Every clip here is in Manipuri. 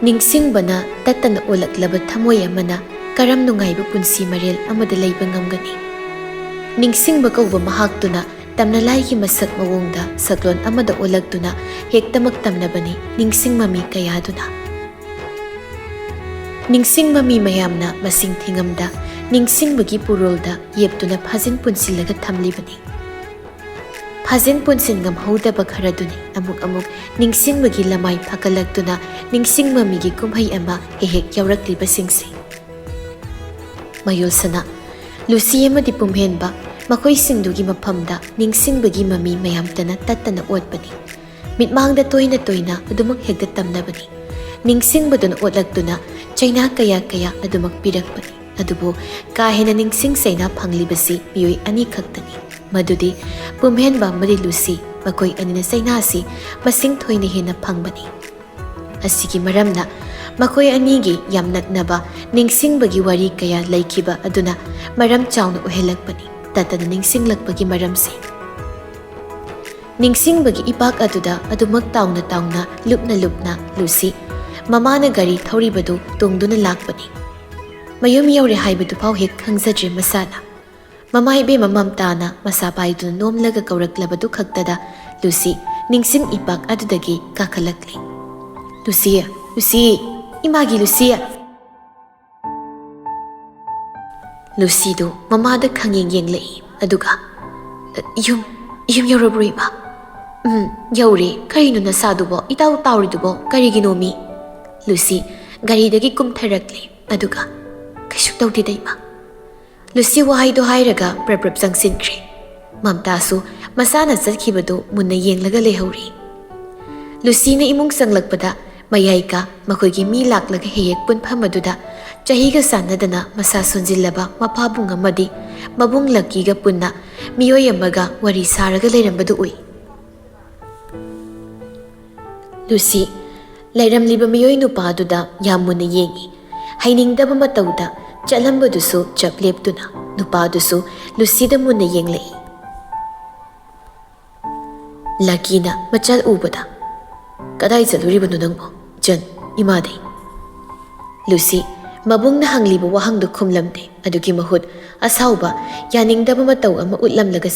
ꯅꯤꯡꯁꯤꯡꯕꯅ ꯇꯠꯇꯅ ꯑꯣꯜꯂꯛꯂꯕ ꯊꯃꯣꯏ ꯑꯃꯅ ꯀꯔꯝ ꯅꯨꯡꯉꯥꯏꯕ ꯄꯨꯟꯁꯤ ꯃꯔꯦꯜ ꯑꯃꯗ ꯂꯩꯕ ꯉꯝꯒꯅꯤ? ꯅꯤꯡꯁꯤꯡꯕ ꯀꯧꯕ ꯃꯍꯥꯛꯇꯨꯅ ꯇꯝꯅꯂꯥꯏꯒꯤ ꯃꯁꯛ ꯃꯑꯣꯡꯗ ꯁꯛꯂꯣꯟ ꯑꯃꯗ ꯑꯣꯜꯂꯛꯇꯨꯅ ꯍꯦꯛꯇꯃꯛ ꯇꯝꯅꯕꯅꯤ ꯅꯤꯡꯁꯤꯡꯃꯃꯤ ꯀꯌꯥꯗꯨꯅ꯫ ꯅꯤꯡꯁꯤꯡꯃꯃꯤ ꯃꯌꯥꯝꯅ ꯃꯁꯤꯡ ꯊꯤꯉꯝꯗ ꯅꯤꯡꯁꯤꯡꯕꯒꯤ ꯄꯨꯔꯣꯜꯗ ꯌꯦꯞꯇꯨꯅ ꯐꯥꯖꯤꯟ ꯄꯨꯟꯁꯤꯜꯂꯒ ꯊꯝꯂꯤꯕꯅꯤ꯫ ꯐꯥꯖꯤꯟ ꯄꯨꯟꯁꯤꯟ ꯉꯝꯍꯧꯗꯕ ꯈꯔꯗꯨꯅꯤ ꯑꯃꯨꯛ ꯅꯤꯡꯁꯤꯡꯕꯒꯤ ꯂꯃꯥꯏ ꯐꯥꯒꯠꯂꯛꯇꯨꯅ ꯅꯤꯡꯁꯤꯡꯃꯃꯤꯒꯤ ꯀꯨꯝꯍꯩ ꯑꯃ ꯍꯦꯛ ꯌꯥꯎꯔꯛꯂꯤꯕꯁꯤꯡꯁꯤ꯫ ꯃꯌꯣꯜꯁꯅꯥ, ꯂꯨꯁꯤ ꯑꯃꯗꯤ ꯄꯨꯝꯍꯦꯟꯕ ꯃꯈꯣꯏꯁꯤꯡꯗꯨꯒꯤ ꯃꯐꯝꯗ ꯅꯤꯡꯁꯤꯡꯕꯒꯤ ꯃꯃꯤ ꯃꯌꯥꯝꯇꯅ ꯇꯠꯇꯅ ꯑꯣꯠꯄꯅꯤ꯫ ꯃꯤꯠꯃꯥꯡꯗ ꯇꯣꯏꯅ ꯇꯣꯏꯅ ꯍꯦꯛꯇ ꯇꯝꯅꯕꯅꯤ꯫ ꯅꯤꯡꯁꯤꯡꯕꯗꯨꯅ ꯑꯣꯠꯂꯛꯇꯨꯅ ꯆꯩꯅꯥ ꯀꯌꯥ ꯑꯗꯨꯃꯛ ꯄꯤꯔꯛꯄꯅꯤ꯫ ꯑꯗꯨꯕꯨ ꯀꯥ ꯍꯦꯟꯅ ꯅꯤꯡꯁꯤꯡ ꯆꯩꯅꯥ ꯐꯪꯂꯤꯕꯁꯤ ꯃꯤꯑꯣꯏ ꯑꯅꯤ ꯈꯛꯇꯅꯤ꯫ ꯃꯗꯨꯗꯤ ꯄꯨꯝꯍꯦꯟꯕ ꯑꯃꯗꯤ ꯂꯨꯁꯤ, ꯃꯈꯣꯏ ꯑꯅꯤꯅ ꯆꯩꯅꯥꯁꯤ ꯃꯁꯤꯡ ꯊꯣꯏꯅ ꯍꯦꯟꯅ ꯐꯪꯕꯅꯤ꯫ ꯑꯁꯤꯒꯤ ꯃꯔꯝꯅ ꯃꯈꯣꯏ ꯑꯅꯤꯒꯤ ꯌꯥꯝ ꯅꯛꯅꯕ ꯅꯤꯡꯁꯤꯡꯕꯒꯤ ꯋꯥꯔꯤ ꯀꯌꯥ ꯂꯩꯈꯤꯕ ꯑꯗꯨꯅ ꯃꯔꯝ ꯆꯥꯎꯅ ꯑꯣꯏꯍꯜꯂꯛꯄꯅꯤ ꯇꯠꯇꯅ ꯅꯤꯡꯁꯤꯡꯂꯛꯄꯒꯤ ꯃꯔꯝꯁꯤ꯫ ꯅꯤꯡꯁꯤꯡꯕꯒꯤ ꯏꯄꯥꯛ ꯑꯗꯨꯗ ꯑꯗꯨꯃꯛ ꯇꯥꯎꯅ ꯂꯨꯞꯅ ꯂꯨꯁꯤ ꯃꯃꯥꯅ ꯒꯥꯔꯤ ꯊꯧꯔꯤꯕꯗꯨ ꯇꯣꯡꯗꯨꯅ ꯂꯥꯛꯄꯅꯤ꯫ ꯃꯌꯨꯝ ꯌꯧꯔꯦ ꯍꯥꯏꯕꯗꯨꯐꯥꯎ ꯍꯦꯛ ꯈꯪꯖꯗ꯭ꯔꯦ ꯃꯁꯥꯅ꯫ ꯃꯃꯥ ꯏꯕꯦꯝꯃ ꯃꯝꯇꯥꯅ ꯃꯁꯥ ꯄꯥꯏꯗꯨꯅ ꯅꯣꯝꯂꯒ ꯀꯧꯔꯛꯂꯕꯗꯨ ꯈꯛꯇꯗ ꯂꯨꯁꯤ ꯅꯤꯡꯁꯤꯡ ꯏꯄꯥꯛ ꯑꯗꯨꯗꯒꯤ ꯀꯥꯈꯠꯂꯛꯂꯤ꯫ ꯂꯨꯁꯤ, ꯂꯨꯁꯤ, ꯏꯃꯥꯒꯤ ꯂꯨꯁꯤ! ꯂꯨꯁꯤꯗꯨ ꯃꯃꯥꯗ ꯈꯪꯌꯦꯡ ꯌꯦꯡꯂꯛꯏ ꯑꯗꯨꯒ ꯌꯨꯝ ꯌꯧꯔꯕ꯭ꯔꯣ ꯏꯃꯥ? ꯌꯧꯔꯦ꯫ ꯀꯔꯤꯅꯣ ꯅꯁꯥꯗꯨꯕꯣ ꯏꯇꯥꯎ ꯇꯥꯎꯔꯤꯗꯨꯕꯣ ꯀꯔꯤꯒꯤꯅꯣꯃꯤ? ꯂꯨꯁꯤ ꯒꯥꯔꯤꯗꯒꯤ ꯀꯨꯝꯊꯔꯛꯂꯤ ꯑꯗꯨꯒ ꯀꯩꯁꯨ ꯇꯧꯗꯦꯗ ꯏꯃꯥ꯫ ꯂꯨꯁꯤ ꯋꯥꯍꯩꯗꯣ ꯍꯥꯏꯔꯒ ꯄ꯭ꯔꯞ ꯆꯪꯁꯤꯟꯈ꯭ꯔꯦ꯫ ꯃꯝꯇꯥꯁꯨ ꯃꯁꯥꯅ ꯆꯠꯈꯤꯕꯗꯨ ꯃꯨꯟꯅ ꯌꯦꯡꯂꯒ ꯂꯩꯍꯧꯔꯤ꯫ ꯂꯨꯁꯤꯅ ꯏꯃꯨꯡ ꯆꯪꯂꯛꯄꯗ ꯃꯌꯥꯏꯀ ꯃꯈꯣꯏꯒꯤ ꯃꯤ ꯂꯥꯛꯂꯒ ꯍꯦꯛ ꯄꯨꯟꯐꯝ ꯑꯗꯨꯗ ꯆꯍꯤꯒ ꯆꯥꯟꯅꯗꯅ ꯃꯁꯥ ꯁꯣꯟꯖꯤꯜꯂꯕ ꯃꯄꯥꯕꯨꯡ ꯑꯃꯗꯤ ꯃꯕꯨꯡ ꯂꯛꯀꯤꯒ ꯄꯨꯟꯅ ꯃꯤꯑꯣꯏ ꯑꯃꯒ ꯋꯥꯔꯤ ꯁꯥꯔꯒ ꯂꯩꯔꯝꯕꯗꯨ ꯎꯏ꯫ ꯂꯨꯁꯤ ꯂꯩꯔꯝꯂꯤꯕ ꯃꯤꯑꯣꯏ ꯅꯨꯄꯥꯗꯨꯗ ꯌꯥꯝ ꯃꯨꯟꯅ ꯌꯦꯡꯏ꯫ ꯍꯩꯅꯤꯡꯗꯕ ꯃꯇꯧꯗ ꯆꯠꯂꯝꯕꯗꯨꯁꯨ ꯆꯞ ꯂꯦꯞꯇꯨꯅ ꯅꯨꯄꯥꯗꯨꯁꯨ ꯂꯨꯁꯤꯗ ꯃꯨꯟꯅ ꯌꯦꯡꯂꯛꯏ꯫ ꯂꯛꯀꯤꯅ ꯃꯆꯜ ꯎꯕꯗ ꯀꯗꯥꯏ ꯆꯠꯂꯨꯔꯤꯕꯅꯣ ꯅꯪꯕꯣ? ꯆꯟ, ꯏꯃꯥꯗꯤ? ꯂꯨꯁꯤ ꯃꯕꯨꯡꯅ ꯍꯪꯂꯤꯕ ꯋꯥꯍꯪꯗꯨ ꯈꯨꯝꯂꯝꯗꯦ꯫ ꯑꯗꯨꯒꯤ ꯃꯍꯨꯠ ꯑꯁꯥꯎꯕ ꯌꯥꯅꯤꯡꯗꯕ ꯃꯇꯧ ꯑꯃ ꯎꯠꯂꯝꯂꯒ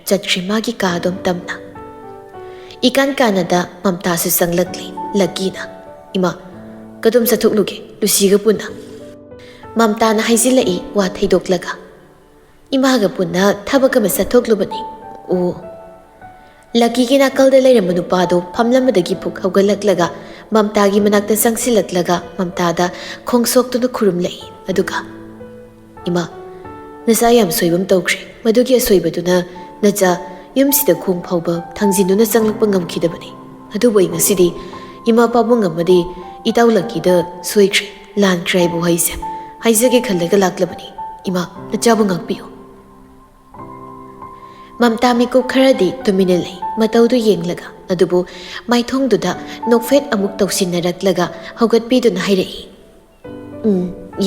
ꯆꯠꯈ꯭ꯔꯤ ꯃꯥꯒꯤ ꯀꯥꯗꯣꯝ ꯇꯝꯅ꯫ ꯏꯀꯥꯟ ꯀꯥꯟꯅꯗ ꯃꯝꯇꯥꯁꯨ ꯆꯪꯂꯛꯂꯤ꯫ ꯂꯛꯀꯤꯅ ꯏꯃꯥ ꯀꯗꯣꯝ ꯆꯠꯊꯣꯛꯂꯨꯒꯦ ꯂꯨꯁꯤꯒ ꯄꯨꯟꯅ? ꯃꯝꯇꯥꯅ ꯍꯥꯏꯖꯤꯜꯂꯛꯏ ꯋꯥ ꯊꯩꯗꯣꯛꯂꯒ꯫ ꯏꯃꯥꯒ ꯄꯨꯟꯅ ꯊꯕꯛ ꯑꯃ ꯆꯠꯊꯣꯛꯂꯨꯕꯅꯤ꯫ ꯑꯣ꯫ ꯂꯛꯀꯤꯒꯤ ꯅꯥꯀꯜꯗ ꯂꯩꯔꯝꯕ ꯅꯨꯄꯥꯗꯨ ꯐꯝꯂꯝꯕꯗꯒꯤ ꯐꯨꯛ ꯍꯧꯒꯠꯂꯛꯂꯒ ꯃꯝꯇꯥꯒꯤ ꯃꯅꯥꯛꯇ ꯆꯪꯁꯤꯜꯂꯛꯂꯒ ꯃꯝꯇꯥꯗ ꯈꯣꯡꯁꯣꯛꯇꯨꯅ ꯈꯨꯔꯨꯝꯂꯛꯏ ꯑꯗꯨꯒ ꯏꯃꯥ, ꯅꯆꯥ ꯌꯥꯝ ꯁꯣꯏꯕꯝ ꯇꯧꯈ꯭ꯔꯦ꯫ ꯃꯗꯨꯒꯤ ꯑꯁꯣꯏꯕꯗꯨꯅ ꯅꯆꯥ ꯌꯨꯝꯁꯤꯗ ꯈꯣꯡ ꯐꯥꯎꯕ ꯊꯥꯡꯖꯤꯟꯗꯨꯅ ꯆꯪꯂꯛꯄ ꯉꯝꯈꯤꯗꯕꯅꯤ꯫ ꯑꯗꯨꯕꯨ ꯑꯩ ꯉꯁꯤꯗꯤ ꯏꯃꯥ ꯄꯥꯕꯨꯡ ꯑꯃꯗꯤ ꯏꯇꯥꯎ ꯂꯛꯀꯤꯗ ꯁꯣꯏꯈ꯭ꯔꯦ, ꯂꯥꯟꯈ꯭ꯔꯦ ꯍꯥꯏꯕ ꯋꯥꯍꯩꯁꯦ ꯍꯥꯏꯖꯒꯦ ꯈꯜꯂꯒ ꯂꯥꯛꯂꯕꯅꯤ꯫ ꯏꯃꯥ, ꯅꯆꯥꯕꯨ ꯉꯥꯛꯄꯤꯌꯨ꯫ ꯃꯝꯇꯥ ꯃꯤꯀꯨꯞ ꯈꯔꯗꯤ ꯇꯨꯃꯤꯟꯅ ꯂꯩ ꯃꯇꯧꯗꯨ ꯌꯦꯡꯂꯒ꯫ ꯑꯗꯨꯕꯨ ꯃꯥꯏꯊꯣꯡꯗꯨꯗ ꯅꯣꯛꯐꯦꯠ ꯑꯃꯨꯛ ꯇꯧꯁꯤꯟꯅꯔꯛꯂꯒ ꯍꯧꯒꯠꯄꯤꯗꯨꯅ ꯍꯥꯏꯔꯛꯏ,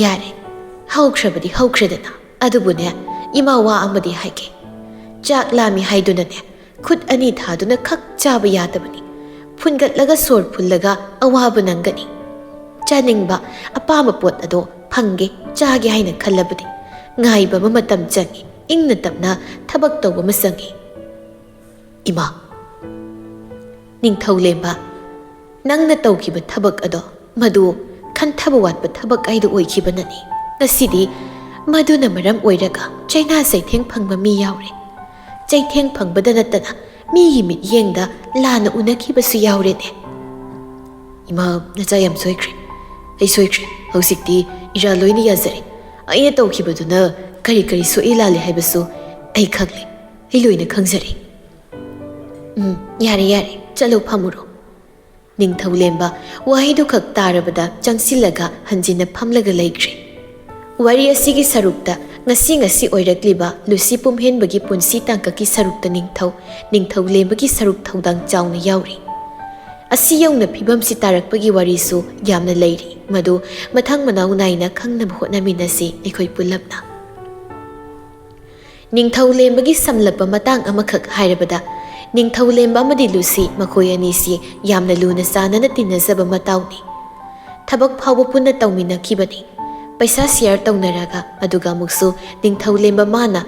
ꯌꯥꯔꯦ, ꯍꯧꯈ꯭ꯔꯕꯗꯤ ꯍꯧꯈ꯭ꯔꯦꯗꯅ꯫ ꯑꯗꯨꯕꯨꯅꯦ ꯏꯃꯥ ꯋꯥ ꯑꯃꯗꯤ ꯍꯥꯏꯒꯦ꯫ ꯆꯥꯛ ꯂꯥꯝꯃꯤ ꯍꯥꯏꯗꯨꯅꯅꯦ ꯈꯨꯠ ꯑꯅꯤ ꯊꯥꯗꯨꯅ ꯈꯛ ꯆꯥꯕ ꯌꯥꯗꯕꯅꯤ꯫ ꯐꯨꯟꯒꯠꯂꯒ ꯁꯣꯔ ꯐꯨꯜꯂꯒ ꯑꯋꯥꯕ ꯅꯪꯒꯅꯤ꯫ ꯆꯥꯅꯤꯡꯕ ꯑꯄꯥꯝꯕ ꯄꯣꯠ ꯑꯗꯣ ꯐꯪꯒꯦ ꯆꯥꯒꯦ ꯍꯥꯏꯅ ꯈꯜꯂꯕꯗꯤ ꯉꯥꯏꯕ ꯑꯃ ꯃꯇꯝ ꯆꯪꯏ, ꯏꯪꯅ ꯇꯞꯅ ꯊꯕꯛ ꯇꯧꯕ ꯑꯃ ꯆꯪꯏ꯫ ꯏꯃꯥ, ꯅꯤꯡꯊꯧꯂꯦꯝꯕ, ꯅꯪꯅ ꯇꯧꯈꯤꯕ ꯊꯕꯛ ꯑꯗꯣ ꯃꯗꯨ ꯈꯟꯊꯕ ꯋꯥꯠꯄ ꯊꯕꯛ ꯍꯥꯏꯗꯨ ꯑꯣꯏꯈꯤꯕꯅꯅꯤ꯫ ꯉꯁꯤꯗꯤ ꯃꯗꯨꯅ ꯃꯔꯝ ꯑꯣꯏꯔꯒ ꯆꯩꯅꯥ ꯆꯩꯊꯦꯡ ꯐꯪꯕ ꯃꯤ ꯌꯥꯎꯔꯦ꯫ ꯆꯩꯊꯦꯡ ꯐꯪꯕꯗ ꯅꯠꯇꯅ ꯃꯤꯒꯤ ꯃꯤꯠꯌꯦꯡꯗ ꯂꯥꯟꯅ ꯎꯅꯈꯤꯕꯁꯨ ꯌꯥꯎꯔꯦꯅꯦ꯫ ꯏꯃꯥ, ꯅꯆꯥ ꯌꯥꯝ ꯁꯣꯏꯈ꯭ꯔꯦ꯫ ꯑꯩ ꯁꯣꯏꯈ꯭ꯔꯦ꯫ ꯍꯧꯖꯤꯛꯇꯤ ꯏꯔꯥꯜ ꯂꯣꯏꯅ ꯌꯥꯖꯔꯦ꯫ ꯑꯩꯅ ꯇꯧꯈꯤꯕꯗꯨꯅ ꯀꯔꯤ ꯁꯣꯛꯏ ꯂꯥꯜꯂꯤ ꯍꯥꯏꯕꯁꯨ ꯑꯩ ꯈꯪꯂꯦ꯫ ꯑꯩ ꯂꯣꯏꯅ ꯈꯪꯖꯔꯦ꯫ ꯌꯥꯔꯦ, ꯆꯠꯂꯣ ꯐꯝꯃꯨꯔꯣ꯫ ꯅꯤꯡꯊꯧꯂꯦꯝꯕ ꯋꯥꯍꯩꯗꯨ ꯈꯛ ꯇꯥꯔꯕꯗ ꯆꯪꯁꯤꯜꯂꯒ ꯍꯟꯖꯤꯟꯅ ꯐꯝꯂꯒ ꯂꯩꯈ꯭ꯔꯦ꯫ ꯋꯥꯔꯤ ꯑꯁꯤꯒꯤ ꯁꯔꯨꯛꯇ ꯉꯁꯤ ꯑꯣꯏꯔꯛꯂꯤꯕ ꯂꯨꯁꯤ ꯄꯨꯝꯍꯦꯟꯕꯒꯤ ꯄꯨꯟꯁꯤ ꯇꯥꯡꯀꯛꯀꯤ ꯁꯔꯨꯛꯇ ꯅꯤꯡꯊꯧꯂꯦꯝꯕꯒꯤ ꯁꯔꯨꯛ ꯊꯧꯗꯥꯡ ꯆꯥꯎꯅ ꯌꯥꯎꯔꯤ꯫ ꯑꯁꯤ ꯌꯧꯅ ꯐꯤꯕꯝꯁꯤ ꯇꯥꯔꯛꯄꯒꯤ ꯋꯥꯔꯤꯁꯨ ꯌꯥꯝꯅ ꯂꯩꯔꯤ, ꯃꯗꯨ ꯃꯊꯪ ꯃꯅꯥꯎ ꯅꯥꯏꯅ ꯈꯪꯅꯕ ꯍꯣꯠꯅꯃꯤꯟꯅꯁꯤ ꯑꯩꯈꯣই ꯄꯨꯜꯂꯞꯅ꯫ ꯅꯤꯡꯊꯧꯂꯦꯝꯕꯒꯤ ꯁꯝꯂꯞꯄ ꯃꯇꯥꯡ ꯑꯃꯈꯛ ꯍꯥꯏꯔꯕꯗ ꯅꯤꯡꯊꯧꯂꯦꯝꯕ ꯑꯃꯗꯤ ꯂꯨꯁꯤ ꯃꯈꯣꯏ ꯑꯅꯤꯁꯤ ꯌꯥꯝꯅ ꯂꯨꯅ ꯆꯥꯟꯅꯅ ꯇꯤꯟꯅꯖꯕ ꯃꯇꯥꯎꯅꯤ꯫ ꯊꯕꯛ ꯐꯥꯎꯕ ꯄꯨꯟꯅ ꯇꯧꯃꯤꯟꯅꯈꯤꯕꯅꯤ ꯄꯩꯁꯥ ꯁꯤꯌꯔ ꯇꯧꯅꯔꯒ ꯑꯗꯨꯒ ꯑꯃꯨꯛꯁꯨ ꯅꯤꯡꯊꯧꯂꯦꯝꯕ ꯃꯥꯅ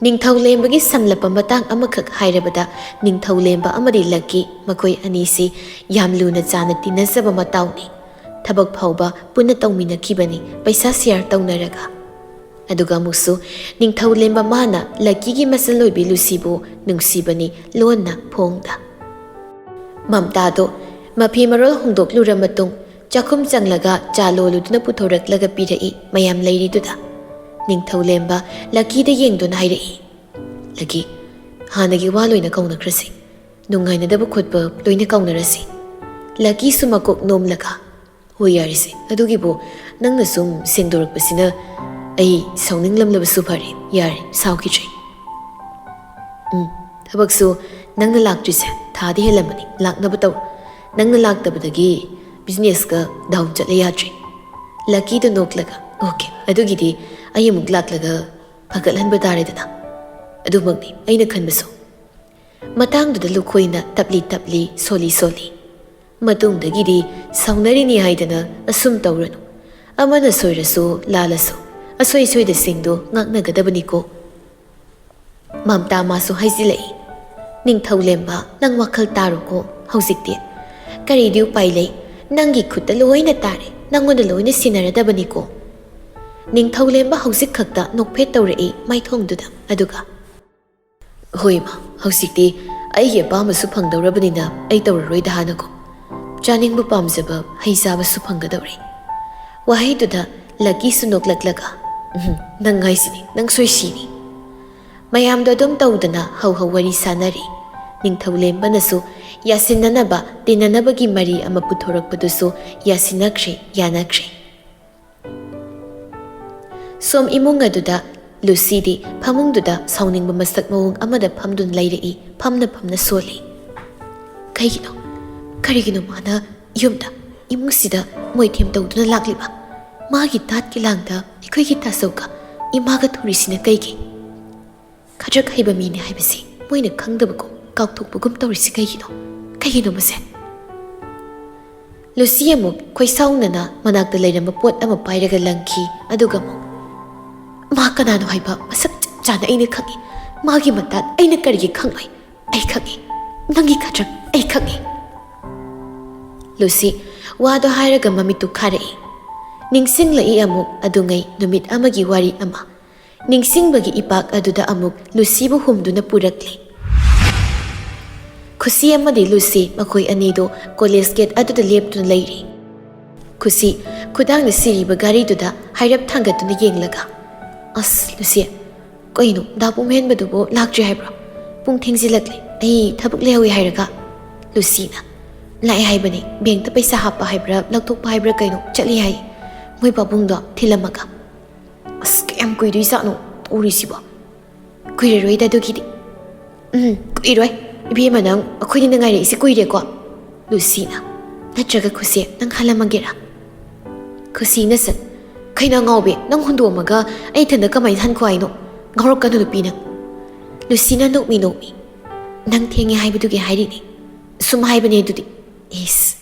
ꯅꯤꯡꯊꯧꯂꯦꯝꯕꯒꯤ ꯁꯝꯂꯞꯄ ꯃꯇꯥꯡ ꯑꯃꯈꯛ ꯍꯥꯏꯔꯕꯗ ꯅꯤꯡꯊꯧꯂꯦꯝꯕ ꯑꯃꯗꯤ ꯂꯛꯀꯤ ꯃꯈꯣꯏ ꯑꯅꯤꯁꯤ ꯌꯥꯝ ꯂꯨꯅ ꯆꯥꯅ ꯇꯤꯟꯅꯖꯕ ꯃꯇꯥꯎꯅꯤ ꯊꯕꯛ ꯐꯥꯎꯕ ꯄꯨꯟꯅ ꯇꯧꯃꯤꯟꯅꯈꯤꯕꯅꯤ ꯄꯩꯁꯥ ꯁꯤꯌꯔ ꯇꯧꯅꯔꯒ ꯑꯗꯨꯒ ꯑꯃꯨꯛꯁꯨ ꯅꯤꯡꯊꯧꯂꯦꯝꯕ ꯃꯥꯅ ꯂꯛꯀꯤꯒꯤ ꯃꯆꯜꯂꯣꯏꯕꯤ ꯂꯨꯁꯤꯕꯨ ꯅꯨꯡꯁꯤꯕꯅꯤ ꯂꯣꯟꯅ ꯐꯣꯡꯗ ꯃꯝꯇꯥꯗꯣ ꯃꯐꯤ ꯃꯔꯣꯜ ꯍꯣꯡꯗꯣꯛꯂꯨꯔ ꯃꯇꯨꯡ ꯆꯥꯛꯈꯨꯝ ꯆꯪꯂꯒ ꯆꯥ ꯂꯣꯜꯂꯨꯗꯨꯅ ꯄꯨꯊꯣꯔꯛꯂꯒ ꯄꯤꯔꯛꯏ ꯃꯌꯥꯝ ꯂꯩꯔꯤꯗꯨꯗ ꯅꯤꯡꯊꯧꯂꯦꯝꯕ ꯂꯛꯀꯤꯗ ꯌꯦꯡꯗꯨꯅ ꯍꯥꯏꯔꯛꯏ ꯂꯛꯀꯤ ꯍꯥꯟꯅꯒꯤ ꯋꯥ ꯂꯣꯏꯅ ꯀꯧꯅꯈ꯭ꯔꯁꯤ ꯅꯨꯡꯉꯥꯏꯅꯗꯕ ꯈꯣꯠꯄ ꯂꯣꯏꯅ ꯀꯧꯅꯔꯁꯤ ꯂꯛꯀꯤꯁꯨ ꯃꯀꯣꯛ ꯅꯣꯝꯂꯒ ꯍꯣꯏ ꯌꯥꯔꯤꯁꯦ ꯑꯗꯨꯒꯤꯕꯨ ꯅꯪꯅ ꯁꯨꯝ ꯁꯦꯡꯗꯣꯔꯛꯄꯁꯤꯅ ꯑꯩ ꯁꯥꯎꯅꯤꯡꯂꯝꯂꯕꯁꯨ ꯐꯔꯦ ꯌꯥꯔꯦ ꯁꯥꯎꯈꯤꯗ꯭ꯔꯦ ꯊꯕꯛꯁꯨ ꯅꯪꯅ ꯂꯥꯛꯇ꯭ꯔꯤꯁꯦ ꯊꯥꯗꯤ ꯍꯦꯜꯂꯝꯃꯅꯤ ꯂꯥꯛꯅꯕ ꯇꯧ ꯅꯪꯅ ꯂꯥꯛꯇꯕꯗꯒꯤ ꯕꯤꯖꯤꯅꯦꯁꯀ ꯗꯥꯎꯟ ꯆꯠꯂꯦ ꯌꯥꯗ꯭ꯔꯤ ꯂꯛꯀꯤꯗ ꯅꯣꯛꯂꯒ ꯑꯣꯀꯦ ꯑꯗꯨꯒꯤꯗꯤ ꯑꯩ ꯑꯃꯨꯛ ꯂꯥꯛꯂꯒ ꯐꯒꯠꯍꯟꯕ ꯇꯥꯔꯦꯗꯅ ꯑꯗꯨꯃꯛꯅꯤ ꯑꯩꯅ ꯈꯟꯕꯁꯨ ꯃꯇꯥꯡꯗꯨꯗ ꯂꯨꯈꯣꯏꯅ ꯇꯞꯂꯤ ꯇꯞꯂꯤ ꯁꯣꯜꯂꯤ ꯁꯣꯜꯂꯤ ꯃꯇꯨꯡꯗꯒꯤꯗꯤ ꯁꯥꯎꯅꯔꯤꯅꯤ ꯍꯥꯏꯗꯅ ꯑꯁꯨꯝ ꯇꯧꯔꯅꯨ ꯑꯃꯅ ꯁꯣꯏꯔꯁꯨ ꯂꯥꯜꯂꯁꯨ ꯑꯁꯣꯏ ꯁꯣꯏꯗꯁꯤꯡꯗꯣ ꯉꯥꯛꯅꯒꯗꯕꯅꯤꯀꯣ ꯃꯝꯇꯥ ꯃꯥꯁꯨ ꯍꯥꯏꯖꯤꯜꯂꯛꯏ ꯅꯤꯡꯊꯧꯂꯦꯝꯕ ꯅꯪ ꯋꯥꯈꯜ ꯇꯥꯔꯣꯀꯣ ꯍꯧꯖꯤꯛꯇꯤ ꯀꯔꯤꯗꯤ ꯎꯄꯥꯏ ꯂꯩ ꯅꯪꯒꯤ ꯈꯨꯠꯇ ꯂꯣꯏꯅ ꯇꯥꯔꯦ ꯅꯪꯉꯣꯟꯗ ꯂꯣꯏꯅ ꯁꯤꯟꯅꯔꯗꯕꯅꯤꯀꯣ ꯅꯤꯡꯊꯧꯂꯦꯝꯕ ꯍꯧꯖꯤꯛ ꯈꯛꯇ ꯅꯣꯛꯐꯦꯠ ꯇꯧꯔꯛꯏ ꯃꯥꯏꯊꯣꯡꯗꯨꯗ ꯑꯗꯨꯒ ꯍꯣꯏ ꯃꯥ ꯍꯧꯖꯤꯛꯇꯤ ꯑꯩꯒꯤ ꯑꯄꯥꯝꯕꯁꯨ ꯐꯪꯗꯧꯔꯕꯅꯤꯅ ꯑꯩ ꯇꯧꯔꯔꯣꯏꯗ ꯍꯥꯟꯅꯀꯣ ꯆꯥꯅꯤꯡꯕ ꯄꯥꯝꯖꯕ ꯍꯩ ꯆꯥꯕꯁꯨ ꯐꯪꯒꯗꯧꯔꯤ ꯋꯥꯍꯩꯗꯨꯗ ꯂꯛꯀꯤꯁꯨ ꯅꯣꯛꯂꯛꯂꯒ ꯅꯪ ꯍꯥꯏꯁꯤꯅꯤ ꯅꯪ ꯁꯣꯏꯁꯤꯅꯤ ꯃꯌꯥꯝꯗꯣ ꯑꯗꯨꯝ ꯇꯧꯗꯅ ꯍꯧ ꯋꯥꯔꯤ ꯁꯥꯟꯅꯔꯤ ꯅꯤꯡꯊꯧꯂꯦꯝꯕꯅꯁꯨ ꯌꯥꯁꯤꯟꯅꯅꯕ ꯇꯤꯟꯅꯅꯕꯒꯤ ꯃꯔꯤ ꯑꯃ ꯄꯨꯊꯣꯔꯛꯄꯗꯨꯁꯨ ꯌꯥꯁꯤꯟꯅꯈ꯭ꯔꯦ ꯌꯥꯅꯈ꯭ꯔꯦ ꯁꯣꯝ ꯏꯃꯨꯡ ꯑꯗꯨꯗ ꯂꯨꯁꯤꯗꯤ ꯐꯃꯨꯡꯗꯨꯗ ꯁꯥꯎꯅꯤꯡꯕ ꯃꯁꯛ ꯃꯑꯣꯡ ꯑꯃꯗ ꯐꯝꯗꯨꯅ ꯂꯩꯔꯛꯏ ꯐꯝꯅ ꯁꯣꯜꯂꯤ ꯀꯔꯤꯒꯤꯅꯣ ꯃꯥꯅ ꯌꯨꯝꯗ ꯏꯃꯨꯡꯁꯤꯗ ꯃꯣꯏꯊꯦꯝ ꯇꯧꯗꯨꯅ ꯂꯥꯛꯂꯤꯕ ꯃꯥꯒꯤ ꯇꯥꯠꯀꯤ ꯂꯥꯡꯗ ꯑꯩꯈꯣꯏꯒꯤ ꯇꯥꯆꯧꯒ ꯏꯃꯥꯒ ꯊꯨꯔꯤꯁꯤꯅ ꯀꯩꯒꯤ ꯈꯗ꯭ꯔꯛ ꯍꯩꯕ ꯃꯤꯅꯤ ꯍꯥꯏꯕꯁꯤ ꯃꯣꯏꯅ ꯈꯪꯗꯕꯒꯨꯝ ꯀꯥꯎꯊꯣꯛꯄꯒꯨꯝ ꯇꯧꯔꯤꯁꯤ ꯀꯩꯒꯤꯅꯣ ꯃꯁꯦ ꯂꯨꯁꯤ ꯑꯃꯨꯛ ꯈꯣꯏꯁꯥꯎꯅꯅ ꯃꯅꯥꯛꯇ ꯂꯩꯔꯝꯕ ꯄꯣꯠ ꯑꯃ ꯄꯥꯏꯔꯒ ꯂꯪꯈꯤ ꯑꯗꯨꯒ ꯑꯃꯨꯛ ꯃꯥ ꯀꯅꯥꯅꯣ ꯍꯥꯏꯕ ꯃꯁꯛ ꯆꯞ ꯆꯥꯅ ꯑꯩꯅ ꯈꯪꯏ ꯃꯥꯒꯤ ꯃꯇꯥꯠ ꯑꯩꯅ ꯀꯔꯤꯒꯤ ꯈꯪꯂꯣꯏ ꯑꯩ ꯈꯪꯏ ꯅꯪꯒꯤ ꯈꯗ꯭ꯔꯛ ꯑꯩ ꯈꯪꯏ ꯂꯨꯁꯤ ꯋꯥꯗꯣ ꯍꯥꯏꯔꯒ ꯃꯃꯤꯠꯇꯨ ꯈꯥꯔꯛꯏ ꯅꯤꯡꯁꯤꯡꯂꯛꯏ ꯑꯃꯨꯛ ꯑꯗꯨꯉꯩ ꯅꯨꯃꯤꯠ ꯑꯃꯒꯤ ꯋꯥꯔꯤ ꯑꯃ ꯅꯤꯡꯁꯤꯡꯕꯒꯤ ꯏꯄꯥꯛ ꯑꯗꯨꯗ ꯑꯃꯨꯛ ꯂꯨꯁꯤꯕꯨ ꯍꯨꯝꯗꯨꯅ ꯄꯨꯔꯛꯂꯤ ꯈꯨꯁꯤ ꯑꯃꯗꯤ ꯂꯨꯁꯤ ꯃꯈꯣꯏ ꯑꯅꯤꯗꯣ ꯀꯣꯂꯦꯖ ꯒꯦꯠ ꯑꯗꯨꯗ ꯂꯦꯞꯇꯨꯅ ꯂꯩꯔꯤ ꯈꯨꯁꯤ ꯈꯨꯗꯥꯡꯗ ꯁꯤꯔꯤꯕ ꯒꯥꯔꯤꯗꯨꯗ ꯍꯥꯏꯔꯞ ꯊꯥꯡꯒꯠꯇꯨꯅ ꯌꯦꯡꯂꯒ ꯑꯁ ꯂꯨꯁꯤ ꯀꯩꯅꯣ ꯗꯥꯄꯨꯝ ꯍꯦꯟꯕꯗꯨꯕꯨ ꯂꯥꯛꯇ꯭ꯔꯤ ꯍꯥꯏꯕ꯭ꯔꯣ ꯄꯨꯡ ꯊꯦꯡꯖꯤꯜꯂꯛꯂꯦ ꯑꯩ ꯊꯕꯛ ꯂꯩꯍꯧꯏ ꯍꯥꯏꯔꯒ ꯂꯨꯁꯤꯅ ꯂꯥꯛꯑꯦ ꯍꯥꯏꯕꯅꯤ ꯕꯦꯡꯛꯇ ꯄꯩꯁꯥ ꯍꯥꯞꯄ ꯍꯥꯏꯕ꯭ꯔꯥ ꯂꯧꯊꯣꯛꯄ ꯍꯥꯏꯕ꯭ꯔꯥ ꯀꯩꯅꯣ ꯆꯠꯂꯤ ꯍꯥꯏ ꯃꯣꯏ ꯄꯥꯕꯨꯡꯗꯣ ꯊꯤꯜꯂꯝꯃꯒ ꯑꯁ ꯀꯌꯥꯝ ꯀꯨꯏꯗꯣꯏꯖꯥꯠꯅꯣ ꯎꯔꯤꯁꯤꯕꯣ ꯀꯨꯏꯔꯔꯣꯏꯗ ꯑꯗꯨꯒꯤꯗꯤ ꯀꯨꯏꯔꯣꯏ ꯏꯕꯦꯝꯃ ꯅꯪ ꯑꯩꯈꯣꯏꯅ ꯉꯥꯏꯔꯛꯏꯁꯤ ꯀꯨꯏꯔꯦꯀꯣ ꯂꯨꯁꯤꯅ ꯅꯠꯇ꯭ꯔꯒ ꯈꯨꯁꯤ ꯅꯪ ꯍꯜꯂꯝꯃꯒꯦꯔꯥ ꯈꯨꯁꯤꯅ ꯁꯠ ꯈꯩꯅ ꯉꯥꯎꯕꯤ ꯅꯪ ꯍꯨꯟꯗꯣꯛꯑꯝꯃꯒ ꯑꯩ ꯏꯊꯟꯗ ꯀꯃꯥꯏꯅ ꯍꯟꯈꯣ ꯍꯥꯏꯅꯣ ꯉꯥꯎꯔꯛꯀꯅꯨ ꯅꯨꯄꯤ ꯅꯪ ꯂꯨꯁꯤꯅ ꯅꯣꯛꯃꯤ ꯅꯪ ꯊꯦꯡꯉꯦ ꯍꯥꯏꯕꯗꯨꯒꯤ ꯍꯥꯏꯔꯤꯅꯤ ꯁꯨꯝ ꯍꯥꯏꯕꯅꯦ ꯑꯗꯨꯗꯤ ꯏꯁ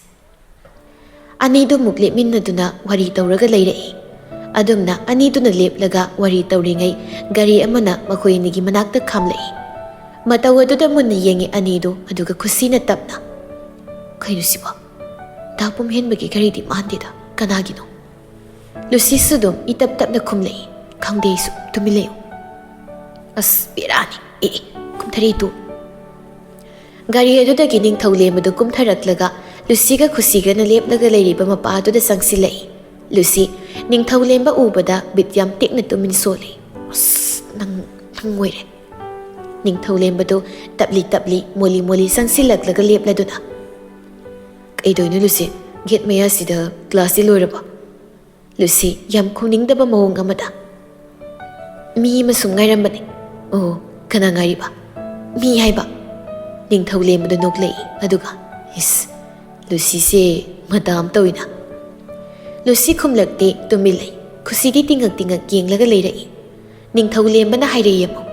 ꯑꯅꯤꯗꯨ ꯑꯃꯨꯛ ꯂꯦꯞꯃꯤꯟꯅꯗꯨꯅ ꯋꯥꯔꯤ ꯇꯧꯔꯒ ꯂꯩꯔꯛꯏ ꯑꯗꯨꯝꯅ ꯑꯅꯤꯗꯨꯅ ꯂꯦꯞꯂꯒ ꯋꯥꯔꯤ ꯇꯧꯔꯤꯉꯩ ꯒꯥꯔꯤ ꯑꯃꯅ ꯃꯈꯣꯏ ꯑꯅꯤꯒꯤ ꯃꯅꯥꯛꯇ ꯈꯥꯝꯂꯛꯏ ꯃꯇꯧ ꯑꯗꯨꯗ ꯃꯨꯟꯅ ꯌꯦꯡꯉꯤ ꯑꯅꯤꯗꯨ ꯑꯗꯨꯒ ꯈꯨꯁꯤꯅ ꯇꯞꯅ ꯀꯩꯅꯣ ꯁꯤꯕꯣ ꯗꯥꯄꯨꯝ ꯍꯦꯟꯕꯒꯤ ꯒꯥꯔꯤꯗꯤ ꯃꯥꯟꯗꯦꯗ ꯀꯅꯥꯒꯤꯅꯣ ꯂꯨꯁꯤꯁꯨ ꯑꯗꯨꯝ ꯏꯇꯞ ꯇꯞꯅ ꯈꯨꯝꯂꯛꯏ ꯈꯪꯗꯦ ꯑꯩꯁꯨ ꯇꯨꯃꯤꯟ ꯂꯩꯌꯨ ꯑꯁ ꯕꯦꯔꯥꯅꯤ ꯀꯨꯝꯊꯔꯤ ꯇꯨ ꯒꯥꯔꯤ ꯑꯗꯨꯗꯒꯤ ꯅꯤꯡꯊꯧꯂꯦꯝꯕꯗꯨ ꯀꯨꯝꯊꯔꯛꯂꯒ ꯂꯨꯁꯤꯒ ꯈꯨꯁꯤꯒꯅ ꯂꯦꯞꯂꯒ ꯂꯩꯔꯤꯕ ꯃꯄꯥ ꯑꯗꯨꯗ ꯆꯪꯁꯤꯜꯂꯛꯏ ꯂꯨꯁꯤ ꯅꯤꯡꯊꯧꯂꯦꯝꯕ ꯎꯕꯗ ꯕꯤꯠ ꯌꯥꯝ ꯇꯦꯛꯅ ꯇꯨꯃꯤꯟ ꯁꯣꯜꯂꯤ ꯑꯁ ꯅꯪ ꯑꯣꯏꯔꯦ ꯅꯤꯡꯊꯧꯂꯦꯝꯕꯗꯨ ꯇꯞꯂꯤ ꯃꯣꯂꯤ ꯆꯪꯁꯤꯜꯂꯛꯂꯒ ꯂꯦꯞꯂꯗꯨꯅ ꯀꯩꯗꯧꯏꯅꯣ ꯂꯨꯁꯤ ꯒꯦꯠ ꯃꯌꯥꯁꯤꯗ ꯀ꯭ꯂꯥꯁꯇꯤ ꯂꯣꯏꯔꯕꯣ ꯂꯨꯁꯤ ꯌꯥꯝ ꯈꯨꯝꯅꯤꯡꯗꯕ ꯃꯑꯣꯡ ꯑꯃꯗ ꯃꯤ ꯑꯃꯁꯨ ꯉꯥꯏꯔꯝꯕꯅꯤ ꯑꯣ ꯀꯅꯥ ꯉꯥꯏꯔꯤꯕ ꯃꯤ ꯍꯥꯏꯕ ꯅꯤꯡꯊꯧꯂꯦꯝꯕꯗꯨ ꯅꯣꯛꯂꯛꯏ ꯑꯗꯨꯒ ꯏꯁ ꯂꯨꯁꯤꯁꯦ ꯃꯗꯥꯝ ꯇꯧꯏꯅ ꯂꯨꯁꯤ ꯈꯨꯝꯂꯛꯇꯦ ꯇꯨꯃꯤꯟ ꯂꯩ ꯈꯨꯁꯤꯗꯤ ꯇꯤꯡꯉꯛ ꯌꯦꯡꯂꯒ ꯂꯩꯔꯛꯏ ꯅꯤꯡꯊꯧꯂꯦꯝꯕꯅ ꯍꯥꯏꯔꯛꯏ ꯑꯃꯨꯛ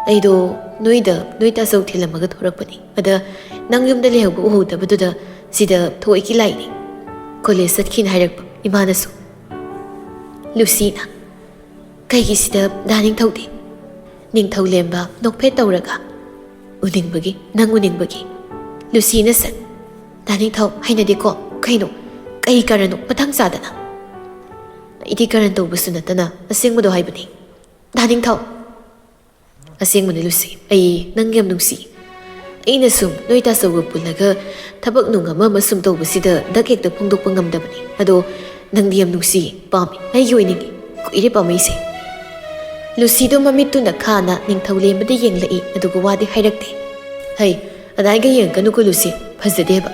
ꯑꯩꯗꯣ ꯅꯣꯏ ꯇꯥꯆꯧ ꯊꯤꯜꯂꯝꯃꯒ ꯊꯣꯔꯛꯄꯅꯤ ꯑꯗ ꯅꯪ ꯌꯨꯝꯗ ꯂꯩꯍꯧꯕ ꯎꯍꯧꯗꯕꯗꯨꯗ ꯁꯤꯗ ꯊꯣꯛꯏꯒꯤ ꯂꯥꯛꯏꯅꯤ ꯀꯣꯂꯦꯖ ꯆꯠꯈꯤꯅ ꯍꯥꯏꯔꯛꯄ ꯏꯃꯥꯅꯁꯨ ꯂꯨꯁꯤꯅ ꯀꯩꯒꯤꯁꯤꯗ ꯗꯥꯅꯤꯡꯊꯧꯗꯤ ꯅꯤꯡꯊꯧꯂꯦꯝꯕ ꯅꯣꯛꯐꯦꯠ ꯇꯧꯔꯒ ꯎꯅꯤꯡꯕꯒꯤ ꯅꯪ ꯎꯅꯤꯡꯕꯒꯤ ꯂꯨꯁꯤꯅ ꯁꯠ ꯗꯥꯅꯤꯡꯊꯧ ꯍꯩꯅꯗꯦꯀꯣ ꯀꯩꯅꯣ ꯀꯩ ꯀꯔꯅꯣ ꯃꯊꯪ ꯆꯥꯗꯅ ꯑꯩꯗꯤ ꯀꯔꯟ ꯇꯧꯕꯁꯨ ꯅꯠꯇꯅ ꯑꯁꯦꯡꯕꯗꯣ ꯍꯥꯏꯕꯅꯤ ꯗꯥꯅꯤꯡꯊꯧ ꯑꯁꯦꯡꯕꯅꯤ ꯂꯨꯁꯤ ꯑꯩ ꯅꯪ ꯌꯥꯝ ꯅꯨꯡꯁꯤ ꯑꯩꯅ ꯁꯨꯝ ꯅꯣꯏ ꯇꯥꯆꯧꯒ ꯄꯨꯜꯂꯒ ꯊꯕꯛ ꯅꯨꯡ ꯑꯃ ꯁꯨꯝ ꯇꯧꯕꯁꯤꯗ ꯗꯛ ꯍꯦꯛꯇ ꯐꯣꯡꯗꯣꯛꯄ ꯉꯝꯗꯕꯅꯤ ꯑꯗꯣ ꯅꯪꯗꯤ ꯌꯥꯝ ꯅꯨꯡꯁꯤ ꯄꯥꯝꯃꯤ ꯑꯩꯒꯤ ꯑꯣꯏꯅꯤꯡꯉꯤ ꯀꯨꯏꯔꯦ ꯄꯥꯝꯃꯩꯁꯦ ꯂꯨꯁꯤꯗꯣ ꯃꯃꯤꯠꯇꯨꯅ ꯈꯥꯅ ꯅꯤꯡꯊꯧꯂꯦꯝꯕꯗ ꯌꯦꯡꯂꯛꯏ ꯑꯗꯨꯒ ꯋꯥꯗꯤ ꯍꯥꯏꯔꯛꯇꯦ ꯍꯩ ꯑꯗꯥꯏꯒ ꯌꯦꯡꯉꯛꯀꯅꯨꯀꯣ ꯂꯨꯁꯤ ꯐꯖꯗꯦꯕ